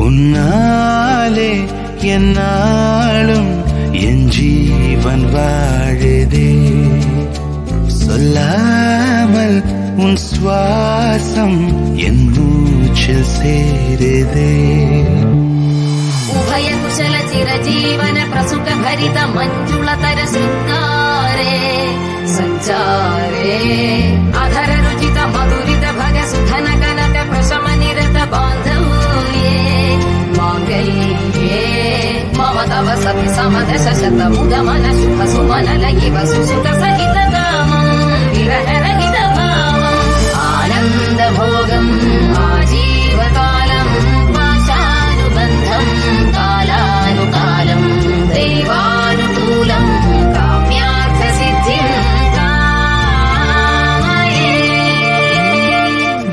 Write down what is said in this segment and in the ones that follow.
உன்னாலே என்னாலும் என் ஜீவன் வாழுதே. சொல்லாமல் உன் சுவாசம் என் மூச்சில் சேருதே. उभय कुशल चिरजीवन प्रसुख भरित मञ्जुलतर शृङ्गारे सञ्चारे अधर रुचित मधुरित भग सुधन कनक प्रशम निरत बान्धव्ये माङ्गल्ये मम तव सति समदश शत मुदमन शुभ सुमन लगिव सुसुत सहित कामम् विरह रहित भावम् आनन्द भोगम् आजीवकालम् पाशानुबन्धम् कालानुकालम् दैवानुकूलम् काम्यार्थ सिद्धिम् कामये.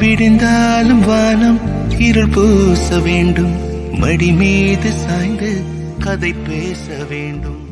விடிந்தாலும் வானம் இருள் பூச வேண்டும், மடி மீது சாய்ந்து கதை பேச வேண்டும்.